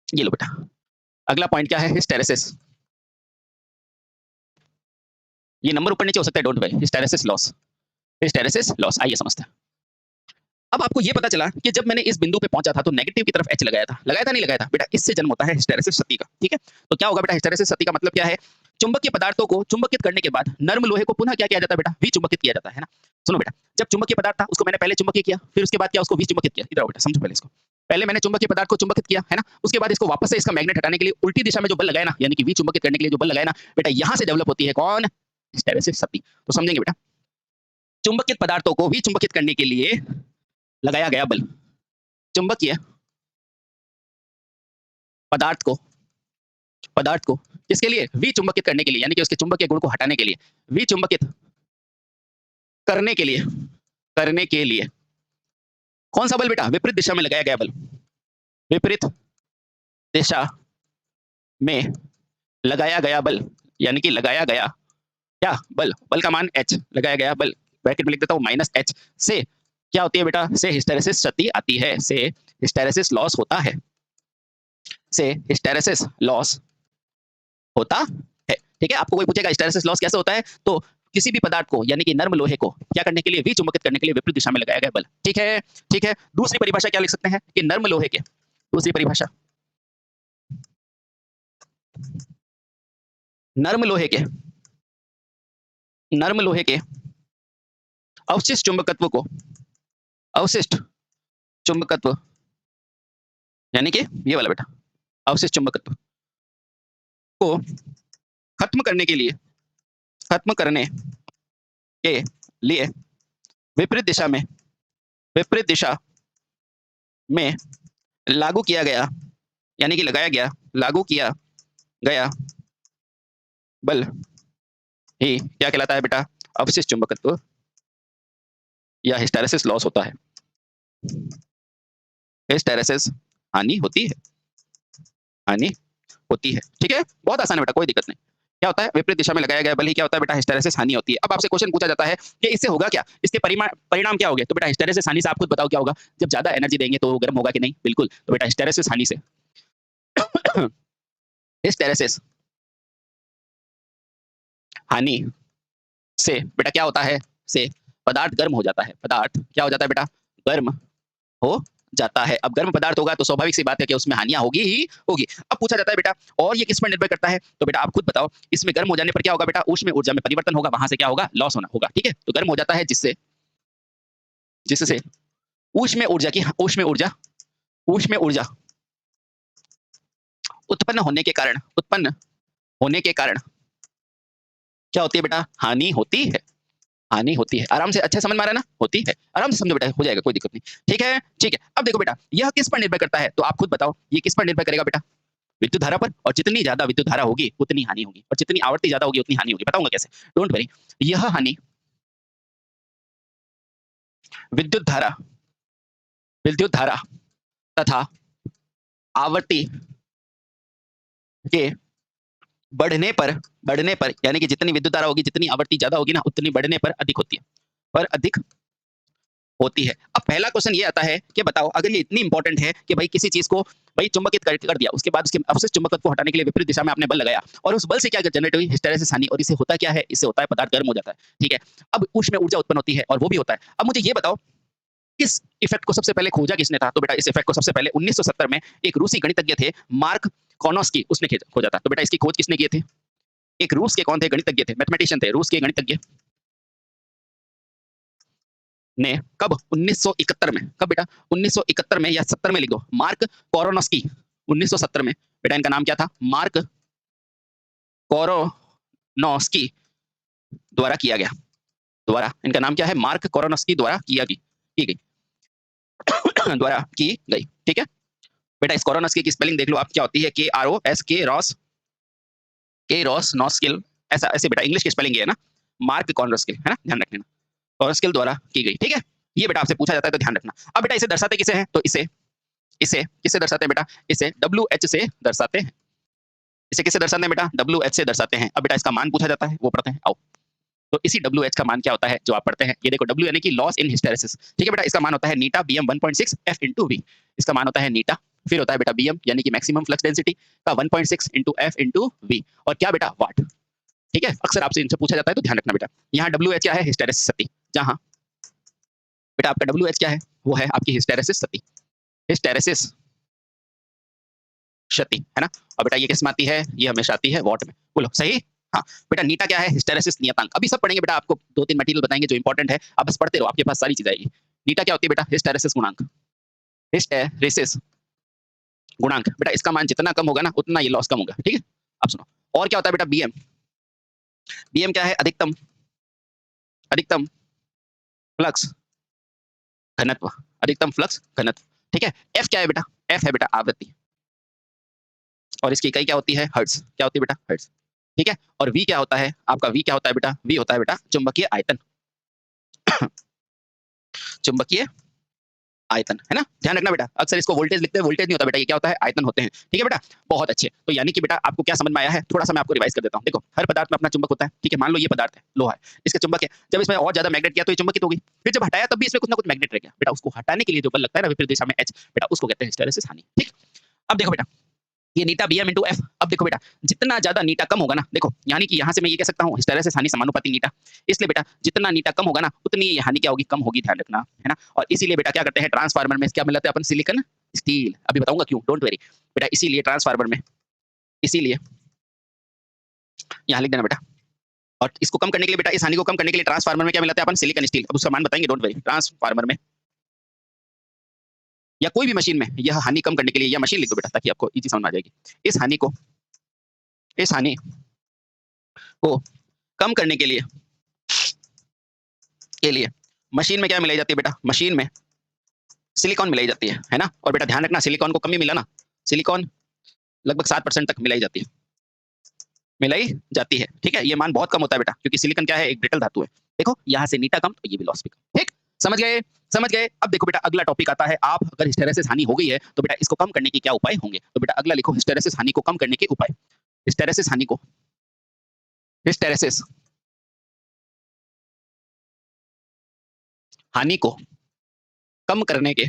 ये लो बेटा, अगला पॉइंट क्या है? हिस्टैरिसीस। ये नंबर ऊपर नीचे हो सकता है, don't worry. Hysteresis loss, hysteresis loss. आइए समझते हैं। अब आपको ये पता चला कि जब मैंने इस बिंदु पे पहुंचा था तो नेगेटिव की तरफ H लगाया था, नहीं लगाया था? बेटा इससे जन्म होता है हिस्टैरिसीस सती का, ठीक है? तो क्या होगा बेटा हिस्टैरिसीस सती का मतलब क्या है? चुंबकीय पदार्थों को चुंबकित करने के बाद नर्म लोहे को पुनः क्या किया जाता है बेटा? विचुंबकित किया जाता है ना? सुनो बेटा, जब चुंबकीय पदार्थ था उसको मैंने पहले चुंबकीय किया, फिर उसके बाद क्या उसको विचुंबकित किया। इधर आओ बेटा, समझो पहले इसको। पहले मैंने चुंबकीय पदार्थ को चुंबकित किया, है ना? उसके बाद इसको वापस से इसका मैग्नेट हटाने के लिए उल्टी दिशा में जो बल लगाया ना, यानी कि विचुंबकित करने के लिए जो बल लगाया ना, बेटा यहाँ से डेवलप होती है कौन? हिस्टैरिसीस सती। तो समझेंगे बेटा, चुंबकित पदार्थों को विचुंबकित करने के लिए लगाया गया बल, चुंबकीय पदार्थ को किसके लिए? विचुंबकित करने के लिए, यानी कि उसके चुंबकीय गुण को हटाने के लिए, विचुंबकित करने के लिए कौन सा बल बेटा? विपरीत दिशा में लगाया गया बल, विपरीत दिशा में लगाया गया बल, यानी कि लगाया गया क्या बल? बल का मान H, लगाया गया बल ब्रैकेट में लिख देता हूँ -H से क्या होती है बेटा? से हिस्टैरिसीस क्षति आती है, से हिस्टैरिसीस लॉस होता है, से हिस्टैरिसीस लॉस होता है, ठीक है? आपको कोई पूछेगा हिस्टैरिसीस लॉस कैसे होता है, तो किसी भी पदार्थ को यानी कि नर्म लोहे को क्या करने के लिए? विचुंबकित करने के लिए विपरीत दिशा में लगाया गया बल, ठीक है? ठीक है। दूसरी परिभाषा क्या लिख सकते हैं कि नर्म लोहे के, दूसरी परिभाषा नर्म लोहे के अवशिष्ट चुंबकत्व यानी कि ये वाला बेटा अवशिष्ट चुंबकत्व को खत्म करने के लिए विपरीत दिशा में लागू किया गया, यानी कि लागू किया गया बल ही क्या कहलाता है बेटा? अवशिष्ट चुंबकत्व या हिस्टैरिसीस लॉस होता है। हिस्टैरिसीस हानि होती है, ठीक है? बहुत आसान है बेटा, कोई दिक्कत नहीं। क्या होता है? विपरीत दिशा में लगाया गया बल ही क्या होता है बेटा? हिस्टैरिसीस हानि होती है। अब आपसे क्वेश्चन पूछा जाता है कि इससे होगा क्या? इसके परिणाम क्या होंगे? तो बेटा हिस्टैरिसीस हानि से आप खुद बताओ क्या होगा? जब ज्यादा एनर्जी देंगे तो गर्म होगा कि नहीं? बिल्कुल। तो बेटा हिस्टैरिसीस हानि से हिस्टैरिसीस हानि से बेटा क्या होता है? से पदार्थ गर्म हो जाता है, पदार्थ क्या हो जाता है बेटा? गर्म हो जाता है। अब गर्म पदार्थ होगा तो स्वाभाविक सी बात है कि उसमें हानियां होगी ही होगी। अब पूछा जाता है बेटा और ये किस पर निर्भर करता है? तो बेटा आप खुद बताओ, इसमें गर्म हो जाने पर क्या होगा बेटा? ऊष्मीय ऊर्जा में परिवर्तन होगा, वहां से क्या होगा? लॉस होना होगा, ठीक है? तो गर्म हो जाता है जिससे ऊष्मीय ऊर्जा उत्पन्न होने के कारण क्या होती है बेटा? हानि होती है। आराम से अच्छे समझ में आ रहा है ना? होती है, आराम से समझो बेटा, हो जाएगा, कोई दिक्कत नहीं, ठीक है? ठीक है। अब देखो बेटा यह किस पर निर्भर करता है? तो आप खुद बताओ ये किस पर निर्भर करेगा बेटा? विद्युत धारा पर, और जितनी ज्यादा विद्युत धारा होगी उतनी हानि होगी, और जितनी आवृत्ति ज्यादा होगी उतनी हानि होगी। बताऊंगा कैसे, डोंट वरी। यह हानि विद्युत धारा तथा आवृत्ति के बढ़ने पर यानी कि जितनी विद्युत धारा होगी, जितनी आवृत्ति ज्यादा होगी ना, उतनी बढ़ने पर अधिक होती है, अब अब पहला क्वेश्चन ये आता है कि बताओ अगर ये इतनी इंपॉर्टेंट है कि भाई किसी चीज को भाई चुंबकित कर दिया, उसके बाद उसके अवशिष्ट चुंबकत्व को हटाने के लिए विपरीत दिशा में आपने बल लगाया और उस बल से क्या जनरेट हुई, हिस्टैरिसीस हानि। और इससे होता क्या है, इससे होता है पदार्थ गर्म हो जाता है, ठीक है। अब उसमें ऊर्जा उत्पन्न होती है और वो भी होता है। अब मुझे ये बताओ इस इफेक्ट को सबसे पहले खोजा किसने था? तो बेटा इस इफेक्ट को सबसे पहले 1970 में एक रूसी गणितज्ञ थे मार्क कॉनोस्की, उसने खोजा था। तो बेटा इसकी खोज किसने किए थे? एक रूस के कौन थे? गणितज्ञ थे, मैथमेटिशियन थे, रूस के गणितज्ञ ने कब? 1971 में। कब बेटा? 1971 में या 70 में लिख दो, मार्क कोरोनस्की। 1970 में। बेटा इनका नाम क्या था? मार्क कोरोनस्की द्वारा किया गया। द्वारा इनका नाम क्या है? मार्क कोरोनस्की द्वारा की गई द्वारा की गई, ठीक है। बेटा इस कोरोनस्की की स्पेलिंग देख लो आप, क्या होती है? के रॉस नॉस्किल, ऐसा ऐसे बेटा इंग्लिश की स्पेलिंग है ना, मार्क कोरोनस्की, है ना, ध्यान रखना। कोरोनस्की द्वारा की गई, ठीक है। ये बेटा आपसे पूछा जाता है तो ध्यान रखना। अब बेटा इसे दर्शाते किसे हैं? तो इसे किससे दर्शाते हैं बेटा? इसे WH से दर्शाते हैं। इसे किससे दर्शाते हैं बेटा? WH से दर्शाते हैं। अब बेटा इसका मान पूछा जाता है, वो पढ़ते हैं, आओ। तो इसी WH का मान क्या होता है जो आप पढ़ते हैं? ये देखो, W यानी कि लॉस इन हिस्टैरिसीस, ठीक है बेटा। इसका मान होता है नीटा BM 1.6 F * V। इसका मान होता है नीटा, फिर होता है बेटा BM यानी कि मैक्सिमम फ्लक्स डेंसिटी का 1.6 * F * V, और क्या बेटा? वाट, ठीक है। अक्सर आपसे इनसे पूछा जाता है तो ध्यान रखना बेटा। यहाँ WH क्या है? हिस्टैरिसीस शक्ति। जहाँ बेटा आपका WH क्या है? वो है आपकी हिस्टैरिसीस शक्ति, हिस्टैरिसीस शक्ति, है ना। और बेटा ये किस में आती है? ये हमेशा आती है वॉट में, बोलो सही। हाँ बेटा नीटा क्या है? हिस्टैरिसीस नियतांक। अभी सब पढ़ेंगे बेटा, आपको 2-3 मटेरियल बताएंगे जो इंपॉर्टेंट है, आप बस पढ़ते रहो, आपके पास सारी चीज आएगी। नीटा क्या होती है बेटा? हिस्टैरिसीस गुणांक। हिस्टैरिसीस गुणांक बेटा इसका मान जितना कम होगा ना उतना ये लॉस कम होगा, ठीक है। अब सुनो, और क्या होता है बेटा? BM। BM क्या है? अधिकतम फ्लक्स घनत्व, अधिकतम फ्लक्स घनत्व, ठीक है। F क्या है बेटा? F है बेटा आवृत्ति, और इसकी इकाई क्या होती है? हर्ट्ज। क्या होती है बेटा? हर्ट्ज, ठीक है। और V क्या होता है आपका? V क्या होता है बेटा? V होता है बेटा चुंबकीय आयतन चुंबकीय आयतन, है ना, ध्यान रखना बेटा। अक्सर इसको वोल्टेज लिखते हैं, वोल्टेज नहीं होता बेटा, ये क्या होता है? आयतन होते हैं, ठीक है बेटा। बहुत अच्छे। तो यानी कि बेटा आपको क्या समझ में आया है? थोड़ा सा मैं आपको रिवाइज कर देता हूँ। देखो, हर पदार्थ में अपना चुंबक होता है, ठीक है। मान लो ये पदार्थ है, लोहा है, इसका चुंबक है। जब इसमें और ज्यादा मैग्नेट किया तो ये चुंबकित होगी, फिर जब हटाया तब भी इसमें कुछ ना कुछ मैग्नेट रह गया बेटा। उसको हटाने के लिए जो बल लगता है ना विपरीत दिशा में H, बेटा उसको कहते हैं हिस्टैरिसीस हानि, ठीक। अब देखो बेटा, ये नीटा BM * F। अब देखो बेटा, जितना ज्यादा नीटा कम होगा ना, देखो यानी कि यहाँ से मैं ये कह सकता हूँ हिस्टैरिसीस हानि समानुपाती नीटा। इसलिए बेटा जितना नीटा कम होगा ना उतनी ये हानि क्या होगी? कम होगी, ध्यान रखना, है ना। और इसीलिए बेटा क्या करते हैं? ट्रांसफार्मर में क्या मिलाते हैं अपन? Silicon steel. अभी बताऊंगा क्यों, डोंट वरी बेटा। इसीलिए ट्रांसफार्मर में, इसीलिए यहाँ लिख देना बेटा। और इसको कम करने के लिए बेटा, इस हानि को कम करने के लिए ट्रांसफार्मर में क्या मिलाते हैं अपन? Silicon steel. अब उसका मान बताएंगे, डोंट वरी। ट्रांसफार्मर में या कोई भी मशीन में यह हानि कम करने के लिए, या मशीन लिख दो बेटा ताकि आपको इजी समझ में आ जाएगी। इस हानि को कम करने के लिए मशीन में क्या मिलाई जाती है बेटा? मशीन में सिलिकॉन मिलाई जाती है ना। और बेटा ध्यान रखना, सिलिकॉन को कम ही मिला ना, सिलिकॉन लगभग 7% तक मिलाई जाती है, ठीक है। ये मान बहुत कम होता है बेटा, क्योंकि सिलिकॉन क्या है? एक ब्रिटल धातु है। देखो यहाँ से नीटा कम तो ये भी लॉस भी कम, ठीक। समझ गए। अब देखो बेटा अगला टॉपिक आता है, आप अगर हिस्टैरिसीस हानि हो गई है तो बेटा इसको कम करने के क्या उपाय होंगे? तो बेटा अगला लिखो, हिस्टैरिसीस हानि को कम करने के उपाय। हिस्टैरिसीस हानि को कम करने के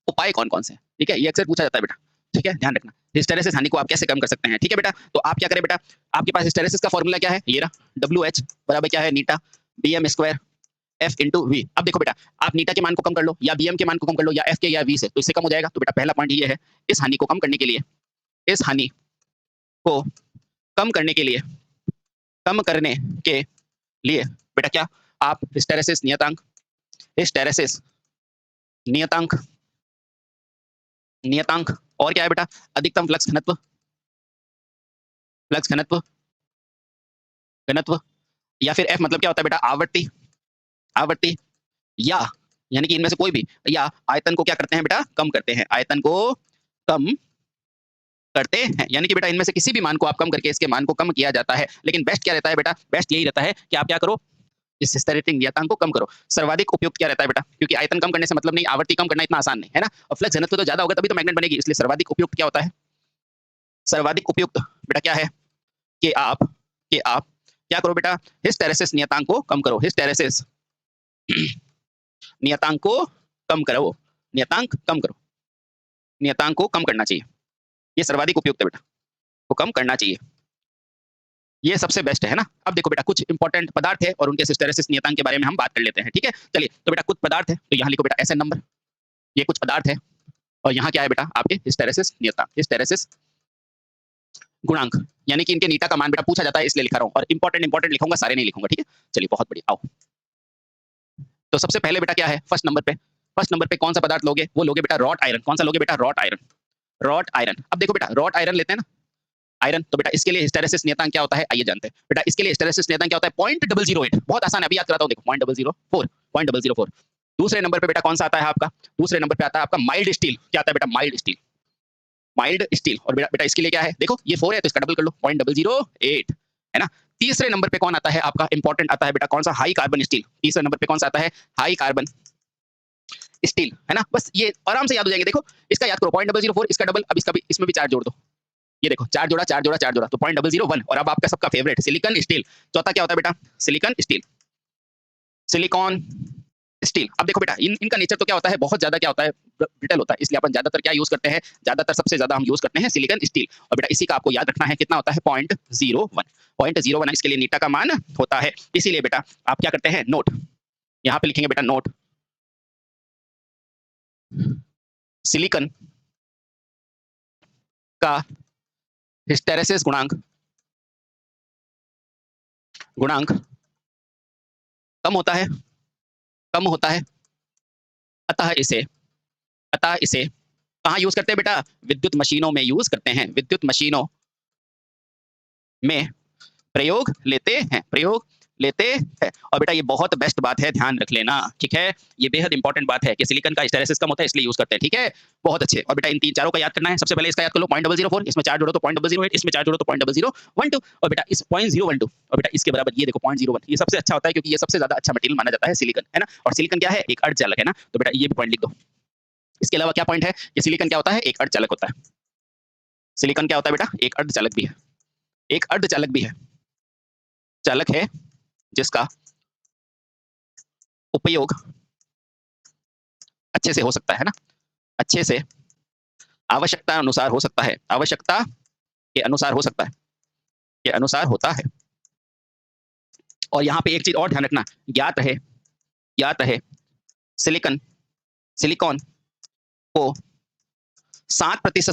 उपाय कौन कौन से हैं, ठीक है। ये अक्सर पूछा जाता है बेटा, ठीक है, ध्यान रखना। हिस्टैरिसीस हानि को आप कैसे कम कर सकते हैं, ठीक है बेटा। तो आप क्या करें बेटा, आपके पास हिस्टैरिसीस का फॉर्मूला क्या है? ये रहा, WH बराबर क्या है? नीटा BM² F * V। अब देखो बेटा, आप नीटा के मान को कम कर लो, या BM के मान को कम कर लो, या F के या V से, तो इससे कम हो जाएगा। तो बेटा पहला पॉइंट ये है, इस हानि को कम करने के लिए, इस हानि को कम करने के लिए बेटा क्या, आप हिस्टैरिसीस नियतांक और क्या है बेटा? अधिकतम फ्लक्स घनत्व, या फिर F मतलब क्या होता है बेटा? आवृत्ति, या यानी कि इनमें से कोई भी, या आयतन को क्या करते हैं बेटा? कम करते हैं, आयतन को कम करते हैं। यानी कि बेटा इनमें से किसी भी मान को आप कम करके इसके मान को कम किया जाता है। लेकिन बेस्ट क्या रहता है बेटा? बेस्ट यही रहता है कि आप क्या करो, इस हिस्टैरिक नियतांक को कम करो। सर्वाधिक उपयुक्त क्या रहता है बेटा? क्योंकि आयतन कम करने से मतलब नहीं, आवृत्ति कम करना इतना आसान नहीं है ना। और फ्लक्स घनत्व तो ज्यादा होगा तभी तो मैग्नेट बनेगी, इसलिए सर्वाधिक उपयुक्त क्या होता है? सर्वाधिक उपयुक्त बेटा क्या है कि आप क्या करो बेटा? हिस्टैरिसीस नियतांक को कम करो। हिस्टैरिसीस नियतांक को कम करो, नियतांक कम करो, नियतांक को कम करना चाहिए। ये सर्वाधिक उपयुक्त है बेटा, वो कम करना चाहिए। ये सबसे बेस्ट है ना। अब देखो बेटा कुछ इंपॉर्टेंट पदार्थ है और उनके हिस्टैरिसीस नियतांक के बारे में हम बात कर लेते हैं, ठीक है। चलिए तो बेटा कुछ पदार्थ है, तो यहाँ लिखो बेटा SN नंबर, ये कुछ पदार्थ है और यहाँ क्या है बेटा आपके हिस्टैरिसीस नियतांक, हिस्टैरिसीस गुणांक, यानी कि इनके नीटा का मान बेटा पूछा जाता है इसलिए लिखा रहा हूँ, और इंपॉर्टेंट लिखूंगा, सारे नहीं लिखूंगा, ठीक है। चलिए बहुत बढ़िया, आओ। तो सबसे पहले बेटा क्या है, फर्स्ट नंबर पे कौन सा पदार्थ लोगे, वो लोगे बेटा रॉट आयरन। कौन सा लोगे बेटा, रॉट आयरन, रॉट आयरन। अब देखो बेटा रॉट आयरन लेते हैं ना, आयरन, तो बेटा इसके लिए हिस्टैरिसीस नियतांक क्या होता है, आइए जानते हैं। बेटा इसके लिए हिस्टैरिसीस नियतांक क्या होता है, 0.008, बहुत आसान है, अभी याद कराता हूँ, देखो 0.004। दूसरे नंबर पे बेटा कौन सा आता है आपका, दूसरे नंबर पे आता है आपका माइल्ड स्टील। क्या आता है बेटा, माइल्ड स्टील, माइल्ड स्टील। और बेटा इसके लिए क्या है, देखो ये 4 है तो इसका डबल कर लो, 0.008, है ना। तीसरे नंबर पे कौन आता है आपका, इंपॉर्टेंट आता है बेटा कौन सा, हाई कार्बन स्टील। तीसरे नंबर पे कौन सा आता है, हाई कार्बन स्टील, है ना। बस ये आराम से याद हो जाएंगे, देखो इसका याद करो 0.004, इसका डबल, अब इसका भी, इसमें भी 4 जोड़ दो, ये देखो 4 जोड़ा 4 जोड़ा 4 जोड़ा, तो 0.001। और अब आपका सबका फेवरेट सिलिकॉन स्टील, चौथा क्या होता है बेटा, सिलिकॉन स्टील, सिलिकॉन स्टील। अब देखो बेटा इनका नेचर तो क्या होता है, बहुत ज्यादा क्या होता है, ब्रिटल होता है, इसलिए अपन ज्यादातर क्या यूज करते हैं, ज्यादातर सबसे ज्यादा हम यूज करते हैं सिलिकॉन स्टील। और बेटा इसी का आपको याद रखना है, कितना होता है, 0.01 इसके लिए नीटा का मान होता है। इसीलिए बेटा आप क्या करते हैं, नोट, यहाँ पे लिखेंगे बेटा नोट, सिलिकॉन का हिस्टैरिसीस गुणांक कम होता है, कम होता है, अतः इसे कहाँ यूज करते हैं बेटा, विद्युत मशीनों में यूज करते हैं, विद्युत मशीनों में प्रयोग लेते हैं। और बेटा ये बहुत बेस्ट बात है, ध्यान रख लेना, ठीक है। ये बेहद इंपॉर्टेंट बात है कि सिलिकॉन का हिस्टैरिसीस कम होता है इसलिए यूज करते हैं, ठीक है। बहुत अच्छे। और बेटा इन तीन चारों का याद करना है, सबसे पहले इसका याद कर लो 0.004, इसमें 4 जोड़ो तो 0.008, इसमें 4 जोड़ो तो 0.012, और बेटा इस 0.012, और बेटा इसके बराबर ये देखो 0.01, ये सबसे अच्छा होता है क्योंकि ये सबसे ज्यादा अच्छा मटेरियल माना जाता है सिलिकॉन, है ना। और सिलिकॉन क्या है, एक अर्धचालक, है ना। तो बेटा ये भी पॉइंट लिख दो। इसके अलावा क्या पॉइंट है कि सिलिकॉन क्या होता है, एक अर्धचालक होता है। सिलिकॉन क्या होता है बेटा, एक अर्धचालक भी है, एक अर्धचालक भी है, चालक है जिसका उपयोग अच्छे से हो सकता है ना, अच्छे से आवश्यकता अनुसार हो सकता है, आवश्यकता के अनुसार हो सकता है, के अनुसार होता है। और यहाँ पे एक चीज और ध्यान रखना, ज्ञात रहे सिलिकॉन को 7%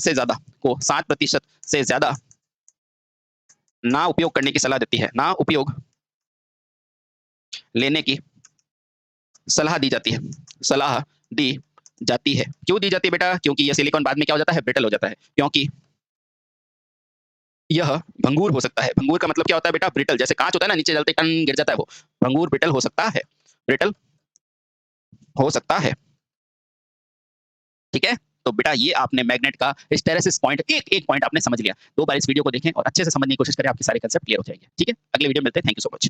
से ज्यादा ना उपयोग करने की सलाह देती है, ना उपयोग लेने की सलाह दी जाती है। क्यों दी जाती है बेटा, क्योंकि यह सिलिकॉन बाद में क्या हो जाता है, ब्रिटल हो जाता है, क्योंकि यह भंगुर हो सकता है। भंगुर का मतलब क्या होता है बेटा, ब्रिटल, जैसे कांच होता है ना, नीचे जलते टन गिर जाता है, वो भंगुर ब्रिटल हो सकता है, ब्रिटल हो सकता है, ठीक है। तो बेटा ये आपने मैग्नेट का हिस्टैरिसीस पॉइंट, एक पॉइंट आपने समझ लिया। 2 बार इस वीडियो को देखें और अच्छे से समझने की कोशिश करें, आपके सारे कांसेप्ट क्लियर हो जाएंगे, ठीक है। अगले वीडियो में मिलते हैं, थैंक यू सो मच।